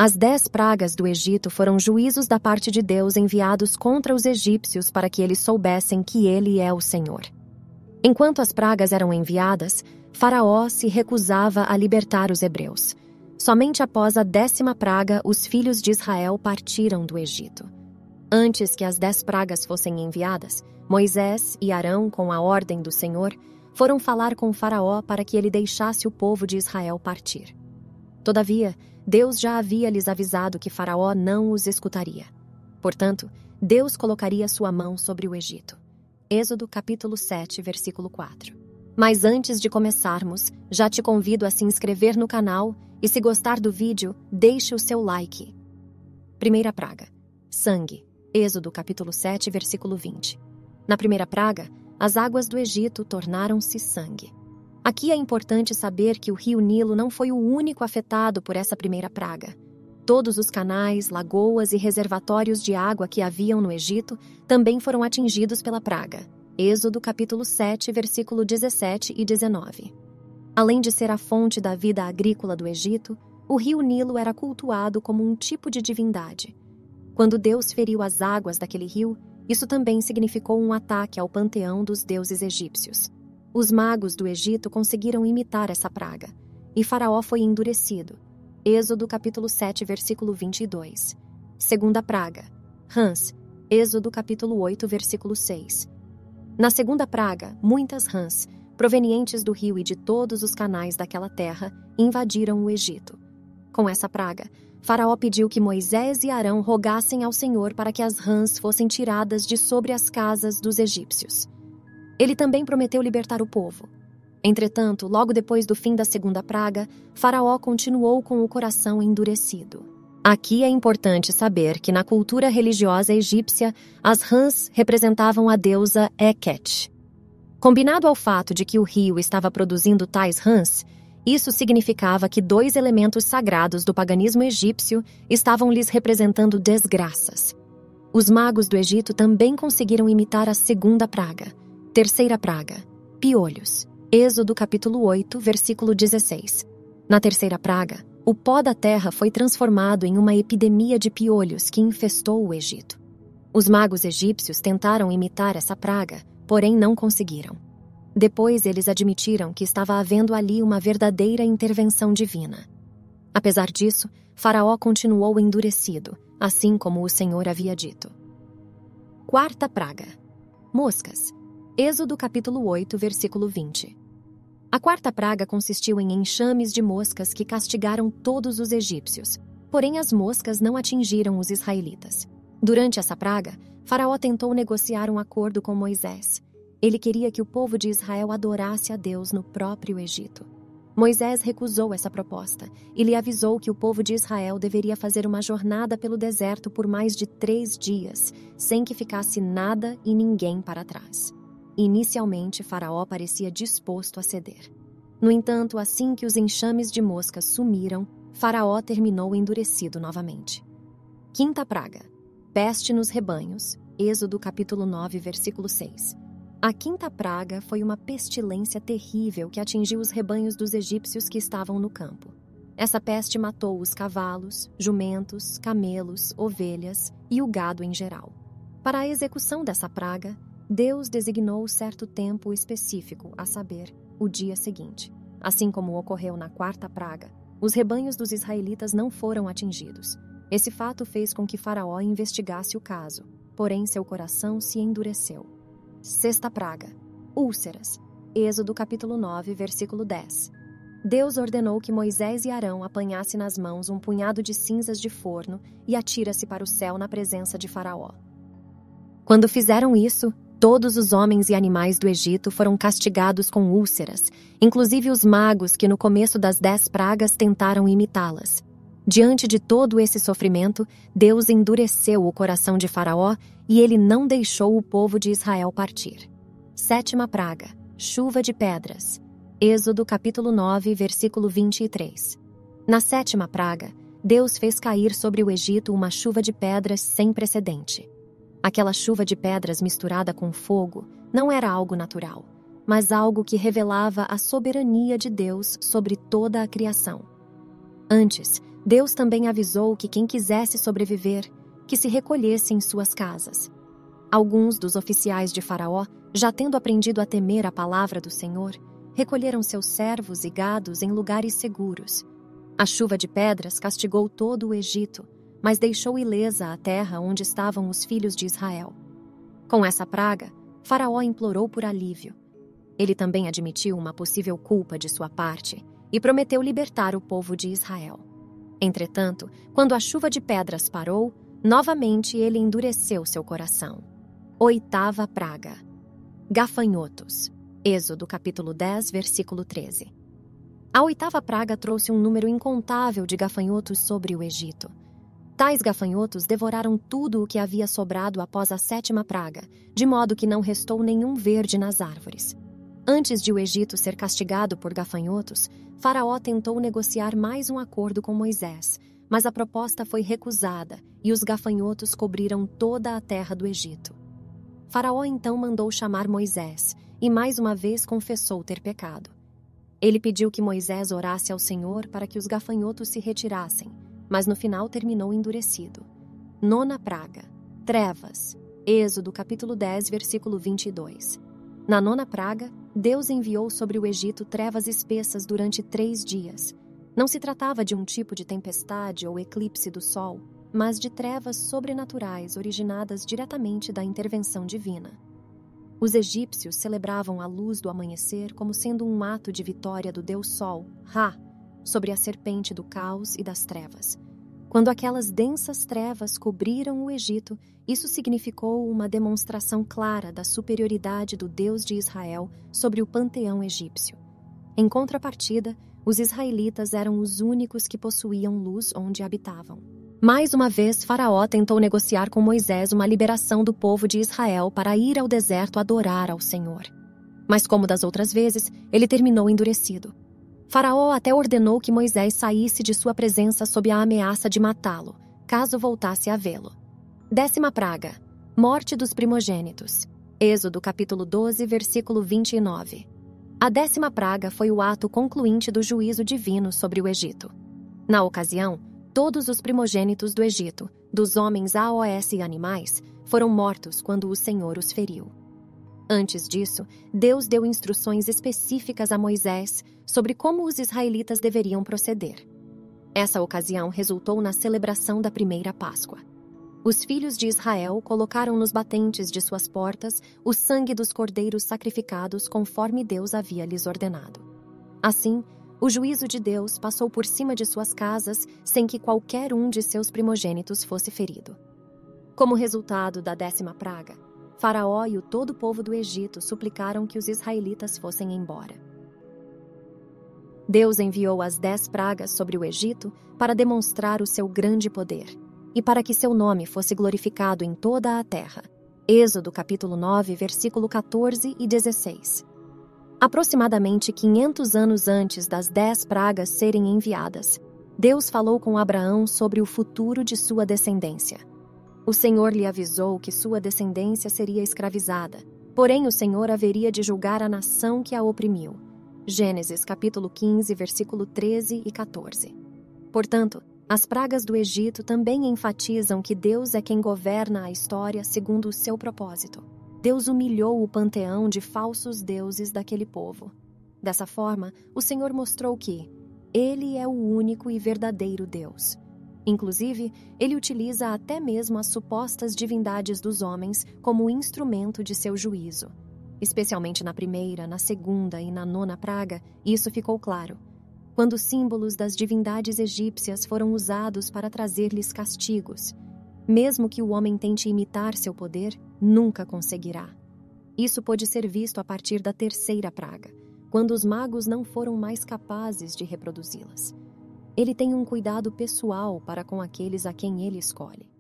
As 10 pragas do Egito foram juízos da parte de Deus enviados contra os egípcios para que eles soubessem que Ele é o Senhor. Enquanto as pragas eram enviadas, Faraó se recusava a libertar os hebreus. Somente após a 10ª praga, os filhos de Israel partiram do Egito. Antes que as 10 pragas fossem enviadas, Moisés e Arão, com a ordem do Senhor, foram falar com Faraó para que ele deixasse o povo de Israel partir. Todavia, Deus já havia lhes avisado que Faraó não os escutaria. Portanto, Deus colocaria sua mão sobre o Egito. Êxodo capítulo 7, versículo 4. Mas antes de começarmos, já te convido a se inscrever no canal e, se gostar do vídeo, deixe o seu like. Primeira praga. Sangue. Êxodo capítulo 7, versículo 20. Na primeira praga, as águas do Egito tornaram-se sangue. Aqui é importante saber que o rio Nilo não foi o único afetado por essa primeira praga. Todos os canais, lagoas e reservatórios de água que haviam no Egito também foram atingidos pela praga. Êxodo capítulo 7, versículo 17 e 19. Além de ser a fonte da vida agrícola do Egito, o rio Nilo era cultuado como um tipo de divindade. Quando Deus feriu as águas daquele rio, isso também significou um ataque ao panteão dos deuses egípcios. Os magos do Egito conseguiram imitar essa praga, e Faraó foi endurecido. Êxodo capítulo 7, versículo 22. Segunda praga. Rãs. Êxodo capítulo 8, versículo 6. Na segunda praga, muitas rãs, provenientes do rio e de todos os canais daquela terra, invadiram o Egito. Com essa praga, Faraó pediu que Moisés e Arão rogassem ao Senhor para que as rãs fossem tiradas de sobre as casas dos egípcios. Ele também prometeu libertar o povo. Entretanto, logo depois do fim da segunda praga, Faraó continuou com o coração endurecido. Aqui é importante saber que na cultura religiosa egípcia, as rãs representavam a deusa Heket. Combinado ao fato de que o rio estava produzindo tais rãs, isso significava que 2 elementos sagrados do paganismo egípcio estavam lhes representando desgraças. Os magos do Egito também conseguiram imitar a segunda praga. Terceira praga. Piolhos. Êxodo capítulo 8, versículo 16. Na terceira praga, o pó da terra foi transformado em uma epidemia de piolhos que infestou o Egito. Os magos egípcios tentaram imitar essa praga, porém não conseguiram. Depois eles admitiram que estava havendo ali uma verdadeira intervenção divina. Apesar disso, Faraó continuou endurecido, assim como o Senhor havia dito. Quarta praga. Moscas. Êxodo capítulo 8, versículo 20. A quarta praga consistiu em enxames de moscas que castigaram todos os egípcios, porém as moscas não atingiram os israelitas. Durante essa praga, Faraó tentou negociar um acordo com Moisés. Ele queria que o povo de Israel adorasse a Deus no próprio Egito. Moisés recusou essa proposta e lhe avisou que o povo de Israel deveria fazer uma jornada pelo deserto por mais de 3 dias, sem que ficasse nada e ninguém para trás. Inicialmente, Faraó parecia disposto a ceder. No entanto, assim que os enxames de moscas sumiram, Faraó terminou endurecido novamente. Quinta praga. Peste nos rebanhos. Êxodo capítulo 9, versículo 6. A quinta praga foi uma pestilência terrível que atingiu os rebanhos dos egípcios que estavam no campo. Essa peste matou os cavalos, jumentos, camelos, ovelhas e o gado em geral. Para a execução dessa praga, Deus designou certo tempo específico, a saber, o dia seguinte. Assim como ocorreu na quarta praga, os rebanhos dos israelitas não foram atingidos. Esse fato fez com que Faraó investigasse o caso, porém seu coração se endureceu. Sexta praga. Úlceras. Êxodo capítulo 9, versículo 10. Deus ordenou que Moisés e Arão apanhassem nas mãos um punhado de cinzas de forno e atira-se para o céu na presença de Faraó. Quando fizeram isso, todos os homens e animais do Egito foram castigados com úlceras, inclusive os magos que no começo das 10 pragas tentaram imitá-las. Diante de todo esse sofrimento, Deus endureceu o coração de Faraó e ele não deixou o povo de Israel partir. Sétima praga. Chuva de pedras. Êxodo capítulo 9, versículo 23. Na sétima praga, Deus fez cair sobre o Egito uma chuva de pedras sem precedente. Aquela chuva de pedras misturada com fogo não era algo natural, mas algo que revelava a soberania de Deus sobre toda a criação. Antes, Deus também avisou que quem quisesse sobreviver, que se recolhesse em suas casas. Alguns dos oficiais de Faraó, já tendo aprendido a temer a palavra do Senhor, recolheram seus servos e gados em lugares seguros. A chuva de pedras castigou todo o Egito, mas deixou ilesa a terra onde estavam os filhos de Israel. Com essa praga, Faraó implorou por alívio. Ele também admitiu uma possível culpa de sua parte e prometeu libertar o povo de Israel. Entretanto, quando a chuva de pedras parou, novamente ele endureceu seu coração. 8ª praga. Gafanhotos. Êxodo capítulo 10, versículo 13. A 8ª praga trouxe um número incontável de gafanhotos sobre o Egito. Tais gafanhotos devoraram tudo o que havia sobrado após a 7ª praga, de modo que não restou nenhum verde nas árvores. Antes de o Egito ser castigado por gafanhotos, Faraó tentou negociar mais um acordo com Moisés, mas a proposta foi recusada e os gafanhotos cobriram toda a terra do Egito. Faraó então mandou chamar Moisés e mais uma vez confessou ter pecado. Ele pediu que Moisés orasse ao Senhor para que os gafanhotos se retirassem, mas no final terminou endurecido. 9ª praga. Trevas. Êxodo capítulo 10, versículo 22. Na 9ª praga, Deus enviou sobre o Egito trevas espessas durante 3 dias. Não se tratava de um tipo de tempestade ou eclipse do sol, mas de trevas sobrenaturais originadas diretamente da intervenção divina. Os egípcios celebravam a luz do amanhecer como sendo um ato de vitória do Deus Sol, Ra, sobre a serpente do caos e das trevas. Quando aquelas densas trevas cobriram o Egito, isso significou uma demonstração clara da superioridade do Deus de Israel sobre o panteão egípcio. Em contrapartida, os israelitas eram os únicos que possuíam luz onde habitavam. Mais uma vez, Faraó tentou negociar com Moisés uma liberação do povo de Israel para ir ao deserto adorar ao Senhor. Mas, como das outras vezes, ele terminou endurecido. Faraó até ordenou que Moisés saísse de sua presença sob a ameaça de matá-lo, caso voltasse a vê-lo. 10ª praga. Morte dos primogênitos. Êxodo capítulo 12, versículo 29. A 10ª praga foi o ato concluinte do juízo divino sobre o Egito. Na ocasião, todos os primogênitos do Egito, dos homens AOS e animais, foram mortos quando o Senhor os feriu. Antes disso, Deus deu instruções específicas a Moisés sobre como os israelitas deveriam proceder. Essa ocasião resultou na celebração da primeira Páscoa. Os filhos de Israel colocaram nos batentes de suas portas o sangue dos cordeiros sacrificados conforme Deus havia lhes ordenado. Assim, o juízo de Deus passou por cima de suas casas sem que qualquer um de seus primogênitos fosse ferido. Como resultado da 10ª praga, Faraó e o todo o povo do Egito suplicaram que os israelitas fossem embora. Deus enviou as 10 pragas sobre o Egito para demonstrar o seu grande poder e para que seu nome fosse glorificado em toda a terra. Êxodo capítulo 9, versículo 14 e 16. Aproximadamente 500 anos antes das 10 pragas serem enviadas, Deus falou com Abraão sobre o futuro de sua descendência. O Senhor lhe avisou que sua descendência seria escravizada, porém o Senhor haveria de julgar a nação que a oprimiu. Gênesis capítulo 15, versículo 13 e 14. Portanto, as pragas do Egito também enfatizam que Deus é quem governa a história segundo o seu propósito. Deus humilhou o panteão de falsos deuses daquele povo. Dessa forma, o Senhor mostrou que Ele é o único e verdadeiro Deus. Inclusive, Ele utiliza até mesmo as supostas divindades dos homens como instrumento de seu juízo. Especialmente na primeira, na segunda e na 9ª praga, isso ficou claro. Quando os símbolos das divindades egípcias foram usados para trazer-lhes castigos. Mesmo que o homem tente imitar seu poder, nunca conseguirá. Isso pôde ser visto a partir da 3ª praga, quando os magos não foram mais capazes de reproduzi-las. Ele tem um cuidado pessoal para com aqueles a quem ele escolhe.